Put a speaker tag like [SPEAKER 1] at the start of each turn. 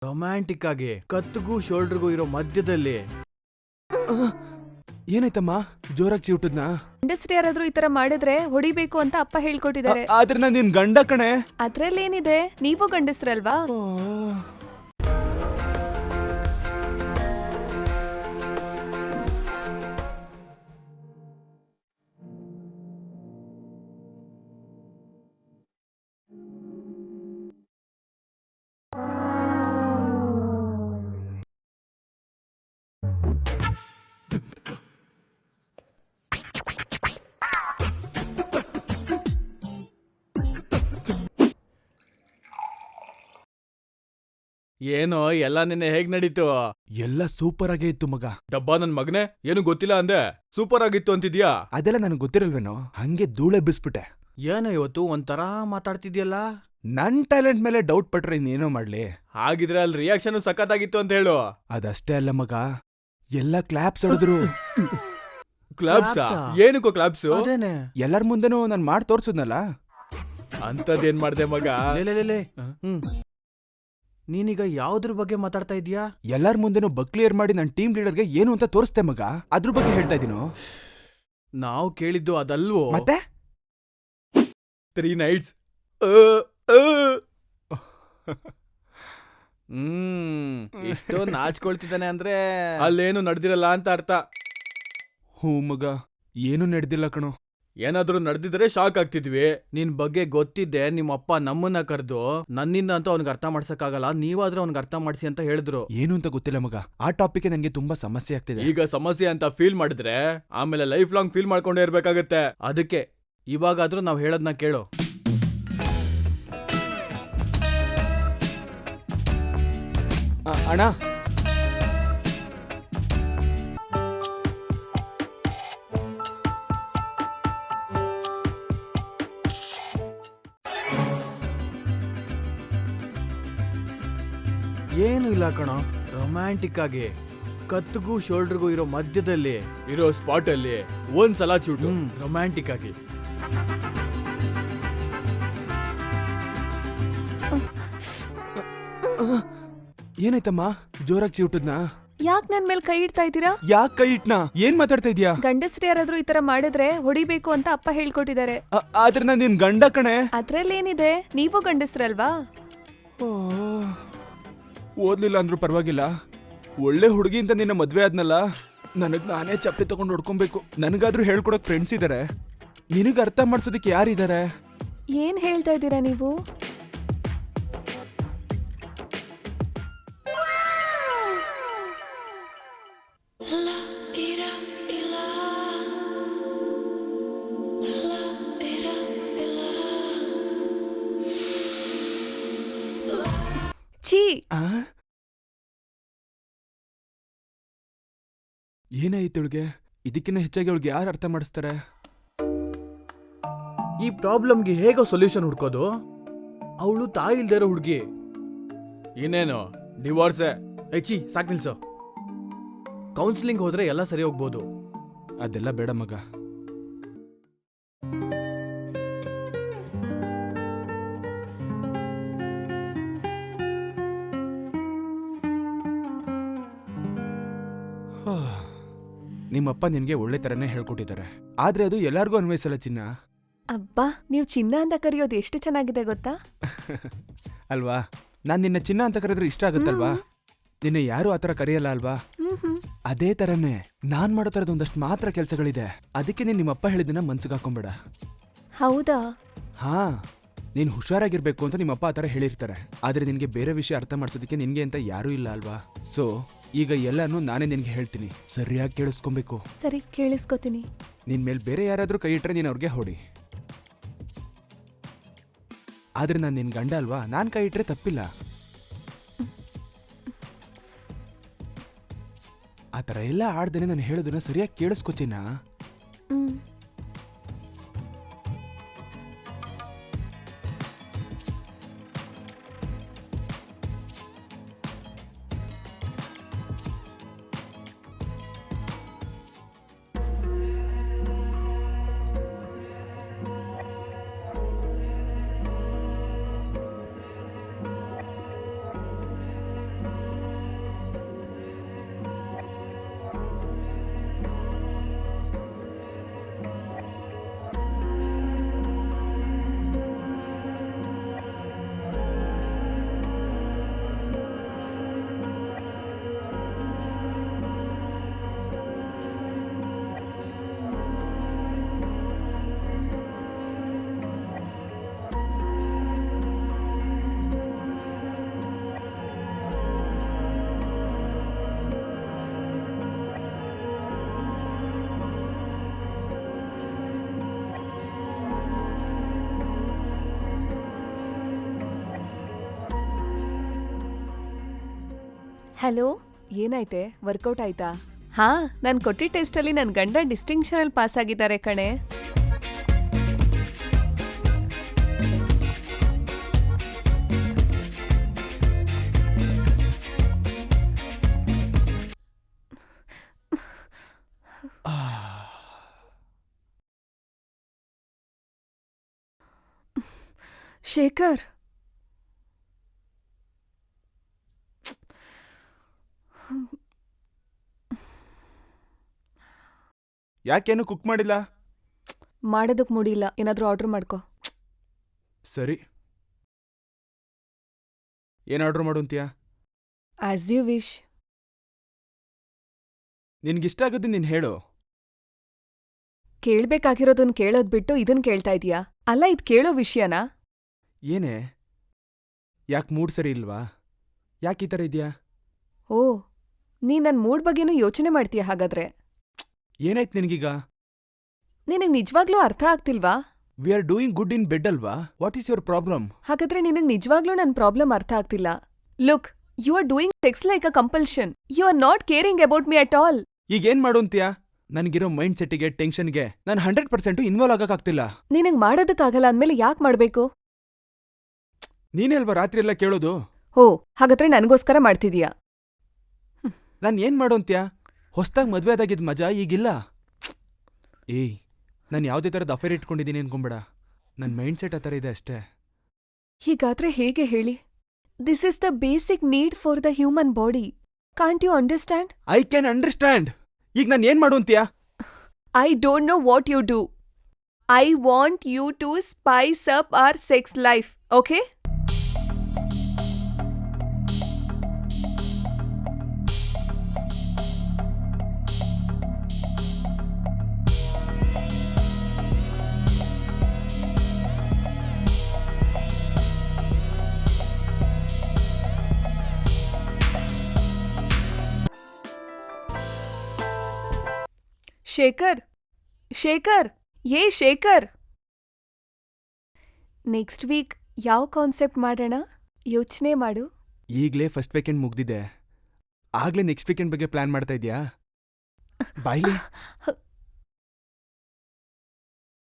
[SPEAKER 1] Romantic ಆಗಿ ಕತ್ತಿಗೂ ಶೋಲ್ಡರ್ಗೂ ಇರೋ ಮಧ್ಯದಲ್ಲಿ.
[SPEAKER 2] ಏನಾಯ್ತಮ್ಮ, ಜೋರಾಗಿ ಚಿವುಟದ್ನಾ?
[SPEAKER 3] ಗಂಡಸ್ರು ಯಾರಾದ್ರೂ ಈ ತರ ಮಾಡಿದ್ರೆ ಹೊಡಿಬೇಕು ಅಂತ ಅಪ್ಪ ಹೇಳ್ಕೊಟ್ಟಿದ್ದಾರೆ.
[SPEAKER 2] ಆದ್ರೆ ನಾನ್ ನಿನ್ ಗಂಡ ಕಣೆ.
[SPEAKER 3] ಅದ್ರಲ್ಲೇನಿದೆ, ನೀವು ಗಂಡಸ್ರಲ್ವಾ?
[SPEAKER 1] ಏನೋ ಎಲ್ಲ ನಿನ್ನೆ ಹೇಗ್ ನಡೀತು?
[SPEAKER 2] ಎಲ್ಲ ಸೂಪರ್ ಆಗೇ ಇತ್ತು ಮಗ.
[SPEAKER 1] ಡಬ್ಬಾ ನನ್ ಮಗನೇ, ಏನು ಗೊತ್ತಿಲ್ಲ ಅಂದೆ, ಸೂಪರ್ ಆಗಿತ್ತು ಅಂತಿದ್ಯಾ?
[SPEAKER 2] ಅದೆಲ್ಲ ನನಗೆ ಗೊತ್ತಿರಲ್ವೇನೋ, ಹಂಗೆ ಧೂಳೆ ಬಿಸ್ಬಿಟ್ಟೆ.
[SPEAKER 1] ಏನೋ ಇವತ್ತು ಒಂಥರ ಮಾತಾಡ್ತಿದ್ಯಲ್ಲ?
[SPEAKER 2] ನನ್ ಟ್ಯಾಲೆಂಟ್ ಮೇಲೆ ಡೌಟ್ ಪಟ್ರೆ ಇನ್ನೇನೋ ಮಾಡ್ಲಿ.
[SPEAKER 1] ಹಾಗಿದ್ರೆ ಅಲ್ಲಿ ರಿಯಾಕ್ಷನ್ ಸಖತ್ತಾಗಿತ್ತು ಅಂತ ಹೇಳು.
[SPEAKER 2] ಅದಷ್ಟೇ ಅಲ್ಲ ಮಗ, ಎಲ್ಲ ಕ್ಲಾಪ್ಸ್ ಹೊಡೆದ್ರು.
[SPEAKER 1] ಕ್ಲಾಪ್ಸಾ? ಏನಕ್ಕೋ ಕ್ಲಾಪ್ಸು?
[SPEAKER 3] ಅದೇನೆ.
[SPEAKER 2] ಎಲ್ಲರ ಮುಂದೆನೂ ನಾನ್ ಮಾಡಿ ತೋರ್ಸುದ್ನಲ್ಲ.
[SPEAKER 1] ಅಂತದೇನ್ ಮಾಡ್ದೆ ಮಗ? ನೀನೀಗ ಯಾವ್ದ್ರ ಬಗ್ಗೆ ಮಾತಾಡ್ತಾ ಇದೀಯಾ?
[SPEAKER 2] ಎಲ್ಲರ ಮುಂದೆನೂ ಬಕ್ಲಿಯರ್ ಮಾಡಿ ನನ್ ಟೀಮ್ ಲೀಡರ್ಗೆ ಏನು ಅಂತ ತೋರಿಸ್ತೆ ಮಗ, ಅದ್ರ ಬಗ್ಗೆ ಹೇಳ್ತಾ ಇದೀನೋ.
[SPEAKER 1] ನಾವು ಕೇಳಿದ್ದು ಅದಲ್ವೋ.
[SPEAKER 2] ಮತ್ತೆ
[SPEAKER 1] 3 nights. ಇಷ್ಟು ನಾಚ್ಕೊಳ್ತಿದ್ದಾನೆ ಅಂದ್ರೆ ಅಲ್ಲೇನು ನಡೆದಿರಲ್ಲ ಅಂತ ಅರ್ಥ.
[SPEAKER 2] ಹೂ ಮಗ, ಏನು ನಡೆದಿಲ್ಲ ಕಣೋ.
[SPEAKER 1] ಏನಾದ್ರೂ ನಡೆದಿದ್ರೆ ಶಾಕ್ ಆಗ್ತಿದ್ವಿ. ನಿನ್ ಬಗ್ಗೆ ಗೊತ್ತಿದ್ದೆ ನಿಮ್ಮಪ್ಪ ನಮ್ಮನ್ನ ಕರೆದು ನನ್ನಿಂದ ಅಂತ ಅವ್ನಿಗೆ ಅರ್ಥ ಮಾಡ್ಸಕ್ಕಾಗಲ್ಲ, ನೀವಾದ್ರೂ ಅವ್ನಿಗೆ ಅರ್ಥ ಮಾಡಿಸಿ ಅಂತ ಹೇಳಿದ್ರು.
[SPEAKER 2] ಏನು ಅಂತ ಗೊತ್ತಿಲ್ಲ ಮಗ, ಆ ಟಾಪಿಕ್ ನನ್ಗೆ ತುಂಬಾ ಸಮಸ್ಯೆ ಆಗ್ತಿದೆ.
[SPEAKER 1] ಈಗ ಸಮಸ್ಯೆ ಅಂತ ಫೀಲ್ ಮಾಡಿದ್ರೆ ಆಮೇಲೆ ಲೈಫ್ ಲಾಂಗ್ ಫೀಲ್ ಮಾಡ್ಕೊಂಡೇ ಇರ್ಬೇಕಾಗತ್ತೆ. ಅದಕ್ಕೆ ಇವಾಗಾದ್ರೂ ನಾವ್ ಹೇಳೋದ್ನ ಕೇಳು.
[SPEAKER 2] ಅಣ್ಣ,
[SPEAKER 1] ಏನು ಇಲ್ಲ ಕಣೋ, ರೊಮ್ಯಾಂಟಿಕ್ ಆಗಿ ಕತ್ತಿಗೂ ಶೋಲ್ಡರ್ಗೂ ಇರೋ ಮಧ್ಯದಲ್ಲಿ ಇರೋ ಸ್ಪಾಟ್ ಅಲ್ಲಿ ಒಂದ್ಸಲ ಚೂಟು ರೊಮ್ಯಾಂಟಿಕ್ ಆಗಿ.
[SPEAKER 2] ಏನಾಯ್ತಮ್ಮ, ಜೋರಾಗಿ ಚಿವುಟದ್ನಾ?
[SPEAKER 3] ಯಾಕ್ ನನ್ ಮೇಲೆ ಕೈ ಇಡ್ತಾ ಇದ್ದೀರಾ?
[SPEAKER 2] ಯಾಕೆ ಕೈ ಇಟ್ನಾ? ಏನ್ ಮಾತಾಡ್ತಾ ಇದೀಯಾ?
[SPEAKER 3] ಗಂಡಸ್ರು ಯಾರಾದ್ರೂ ಈ ತರ ಮಾಡಿದ್ರೆ ಹೊಡಿಬೇಕು ಅಂತ ಅಪ್ಪ ಹೇಳ್ಕೊಟ್ಟಿದ್ದಾರೆ.
[SPEAKER 2] ಆದ್ರೆ ನಾನ್ ನಿನ್ ಗಂಡ ಕಣೆ.
[SPEAKER 3] ಅದ್ರಲ್ಲೇನಿದೆ, ನೀವು ಗಂಡಸ್ರಲ್ವಾ?
[SPEAKER 2] ಓದ್ಲಿಲ್ಲ ಅಂದ್ರೂ ಪರವಾಗಿಲ್ಲ, ಒಳ್ಳೆ ಹುಡುಗಿ ಅಂತ ನಿನ್ನ ಮದ್ವೆ ಆದ್ನಲ್ಲ, ನನಗ್ ನಾನೇ ಚಪ್ಪಲಿ ತಗೊಂಡು ಹೊಡ್ಕೊಬೇಕು. ನನಗಾದ್ರೂ ಹೇಳ್ಕೊಡಕ್ ಫ್ರೆಂಡ್ಸ್ ಇದಾರೆ, ನಿನಗ್ ಅರ್ಥ ಮಾಡ್ಸೋದಕ್ಕೆ ಯಾರಿದ್ದಾರೆ?
[SPEAKER 3] ಏನ್ ಹೇಳ್ತಾ ಇದ್ದೀರಾ ನೀವು? ಛೀ!
[SPEAKER 2] ಏನಾಯ್ತು ಇವಳಿಗೆ? ಇದಕ್ಕಿಂತ ಹೆಚ್ಚಾಗಿ ಅವಳಿಗೆ ಯಾರು ಅರ್ಥ ಮಾಡಿಸ್ತಾರೆ?
[SPEAKER 1] ಈ ಪ್ರಾಬ್ಲಮ್ಗೆ ಹೇಗೋ ಸೊಲ್ಯೂಷನ್ ಹುಡ್ಕೋದು? ಅವಳು ತಾಯಿ ಇಲ್ದೇ ಇರೋ ಹುಡುಗಿ. ಇನ್ನೇನು ಡಿವೋರ್ಸೆ? ಹೆಚ್ಚಿ ಸಾಕ್ ನಿಲ್ಸೋ. ಕೌನ್ಸಿಲಿಂಗ್ ಹೋದ್ರೆ ಎಲ್ಲ ಸರಿ ಹೋಗ್ಬೋದು.
[SPEAKER 2] ಅದೆಲ್ಲ ಬೇಡ ಮಗ. ನಿಮ್ಮಪ್ಪ ನಿನ್ಗೆ ಒಳ್ಳೆ ತರನೇ ಹೇಳ್ಕೊಟ್ಟಿದ್ದಾರೆ, ಆದ್ರೆ ಅದು ಎಲ್ಲಾರ್ಗೂ ಅನ್ವಯಿಸಲ್ಲ ಚಿನ್ನ.
[SPEAKER 3] ಅಬ್ಬಾ, ನೀವು ಚಿನ್ನ ಅಂತ ಕರೆಯೋದು ಎಷ್ಟು ಚೆನ್ನಾಗಿದೆ ಗೊತ್ತಾ?
[SPEAKER 2] ಅಲ್ವಾ? ನಾನ್ ನಿನ್ನ ಚಿನ್ನ ಅಂತ ಕರೆದ್ರೆ ಇಷ್ಟ ಆಗುತ್ತಲ್ವಾ? ನಿನ್ನ ಯಾರು ಆತರ ಕರೆಯಲ್ಲ ಅಲ್ವಾ? ಅದೇ ತರನೇ ನಾನ್ ಮಾಡೋ ತರದ ಒಂದಷ್ಟು ಮಾತ್ರ ಕೆಲ್ಸಗಳಿದೆ, ಅದಕ್ಕೆ ನೀನ್ ನಿಮ್ಮಪ್ಪ ಹೇಳಿದನ್ನ ಮನ್ಸಿಗೆ ಹಾಕೊಂಬೇಡ.
[SPEAKER 3] ಹೌದಾ?
[SPEAKER 2] ಹಾ, ನೀನ್ ಹುಷಾರಾಗಿರ್ಬೇಕು ಅಂತ ನಿಮ್ಮಪ್ಪ ಆತರ ಹೇಳಿರ್ತಾರೆ, ಆದ್ರೆ ನಿನ್ಗೆ ಬೇರೆ ವಿಷಯ ಅರ್ಥ ಮಾಡ್ಸೋದಕ್ಕೆ ನಿನ್ಗೆ ಅಂತ ಯಾರೂ ಇಲ್ಲ ಅಲ್ವಾ? ಸೊ ಈಗ ಎಲ್ಲಾನು ನಾನೇ ನಿನ್ಗೆ ಹೇಳ್ತೀನಿ, ಸರಿಯಾಗಿ ಕೇಳಿಸ್ಕೊಬೇಕು.
[SPEAKER 3] ಸರಿ, ಕೇಳಿಸ್ಕೊತೀನಿ.
[SPEAKER 2] ನಿನ್ ಮೇಲ್ ಬೇರೆ ಯಾರಾದ್ರೂ ಕೈ ಇಟ್ರೆ ನೀನ್ ಅವ್ರಿಗೆ ಹೊಡಿ, ಆದ್ರೆ ನಾನ್ ನಿನ್ ಗಂಡ ಅಲ್ವಾ, ನಾನ್ ಕೈ ಇಟ್ರೆ ತಪ್ಪಿಲ್ಲ. ಆತರ ಎಲ್ಲ ಆಡ್ದೇನೆ ನಾನು ಹೇಳೋದನ್ನ ಸರಿಯಾಗಿ ಕೇಳಿಸ್ಕೊತೀನ?
[SPEAKER 3] ಹಲೋ, ಏನಾಯ್ತೆ? ವರ್ಕೌಟ್ ಆಯ್ತಾ? ಹಾ, ನಾನು ಕೊಟ್ಟಿದ್ದ ಟೆಸ್ಟಲ್ಲಿ ನನ್ನ ಗಂಡ ಡಿಸ್ಟಿಂಕ್ಷನಲ್ಲಿ ಪಾಸ್ ಆಗಿದ್ದಾರೆ ಕಣೆ. ಶೇಖರ್,
[SPEAKER 2] ಯಾಕೇನು ಕುಕ್ ಮಾಡಿಲ್ಲ?
[SPEAKER 3] ಮಾಡೋದಕ್ಕೆ ಮೂಡಿಲ್ಲ. ಏನಾದರೂ ಆರ್ಡರ್ ಮಾಡ್ಕೊ.
[SPEAKER 2] ಸರಿ, ಏನ್ ಆರ್ಡರ್ ಮಾಡು ಅಂತೀಯಾ?
[SPEAKER 3] As you wish.
[SPEAKER 2] ನಿನ್ಗಿಷ್ಟ ಆಗೋದು ನೀನ್ ಹೇಳು.
[SPEAKER 3] ಕೇಳ್ಬೇಕಾಗಿರೋದನ್ನ ಕೇಳೋದ್ ಬಿಟ್ಟು ಇದನ್ ಕೇಳ್ತಾ ಇದೀಯಾ? ಅಲ್ಲ, ಇದ್ ಕೇಳೋ ವಿಷಯನಾ?
[SPEAKER 2] ಏನೇ, ಯಾಕೆ ಮೂಡ್ ಸರಿ ಇಲ್ವಾ? ಯಾಕೆ ಈ ಥರ ಇದೆಯಾ?
[SPEAKER 3] ಓ, ನೀನ್ ನನ್ ಮೂಡ್ ಬಗ್ಗೆನೂ ಯೋಚನೆ ಮಾಡ್ತೀಯ ಹಾಗಾದ್ರೆ?
[SPEAKER 2] ಏನಾಯ್ತು ನಿನಗೀಗ?
[SPEAKER 3] ನಿನಗ್ ನಿಜವಾಗ್ಲೂ ಅರ್ಥ ಆಗ್ತಿಲ್ವಾ?
[SPEAKER 2] We are doing good in bed ಅಲ್ವಾ? What is your problem?
[SPEAKER 3] ಹಾಗಾದ್ರೆ ನಿನಗ್ ನಿಜವಾಗ್ಲೂ ನನ್ ಪ್ರಾಬ್ಲಮ್ ಅರ್ಥ ಆಗ್ತಿಲ್ಲ. Look, you are doing sex like a compulsion. You are not caring about me at all.
[SPEAKER 2] ಈಗ ಏನ್ ಮಾಡು ಅಂತೀಯಾ? ನನಗಿರೋ ಮೈಂಡ್ ಸೆಟ್ಟಿಗೆ, ಟೆನ್ಷನ್ಗೆ ನಾನು 100% ಇನ್ವಾಲ್ವ್ ಆಗಕ್ಕಾಗ್ತಿಲ್ಲ.
[SPEAKER 3] ನಿನಗ್ ಮಾಡೋದಕ್ಕಾಗಲ್ಲ ಅಂದ್ಮೇಲೆ ಯಾಕ್ ಮಾಡ್ಬೇಕು?
[SPEAKER 2] ನೀನೇ ಅಲ್ವಾ ರಾತ್ರಿ ಎಲ್ಲ ಕೇಳೋದು?
[SPEAKER 3] ಓ, ಹಾಗಾದ್ರೆ ನನಗೋಸ್ಕರ ಮಾಡ್ತಿದೀಯಾ?
[SPEAKER 2] ನಾನು ಏನ್ ಮಾಡು ಅಂತ್ಯಾ? ಹೊಸ್ದಾಗ್ ಮದ್ವೆ ಆದಾಗಿದ್ ಮಜಾ ಈಗಿಲ್ಲ. ಏಯ್, ನಾನು ಯಾವುದೇ ಥರದ ಅಫೇರ್ ಇಟ್ಕೊಂಡಿದ್ದೀನಿ ಅನ್ಕೊಂಬೇಡ. ನನ್ನ ಮೈಂಡ್ ಸೆಟ್ ಆ ಥರ ಇದೆ ಅಷ್ಟೇ.
[SPEAKER 3] ಹೀಗಾದ್ರೆ ಹೇಗೆ ಹೇಳಿ? This is the basic need for the human body. Can't you understand?
[SPEAKER 2] I can understand. ಈಗ ನಾನು ಏನ್ ಮಾಡು ಅಂತ್ಯಾ?
[SPEAKER 3] I don't know what you do. I want you to spice up our sex life, okay? Shekhar, Shekhar, ಯೇ Shekhar. Next week ಯಾವ concept ಮಾಡೋಣ? ಯೋಚನೆ ಮಾಡು.
[SPEAKER 2] ಈಗಲೇ ಫಸ್ಟ್ ವೀಕೆಂಡ್ ಮುಗ್ದಿದೆ, ಆಗ್ಲೇ ನೆಕ್ಸ್ಟ್ ವೀಕೆಂಡ್ ಬಗ್ಗೆ ಪ್ಲಾನ್ ಮಾಡ್ತಾ ಇದ್ಯಾ? ಬಾಯ್ಲಿ.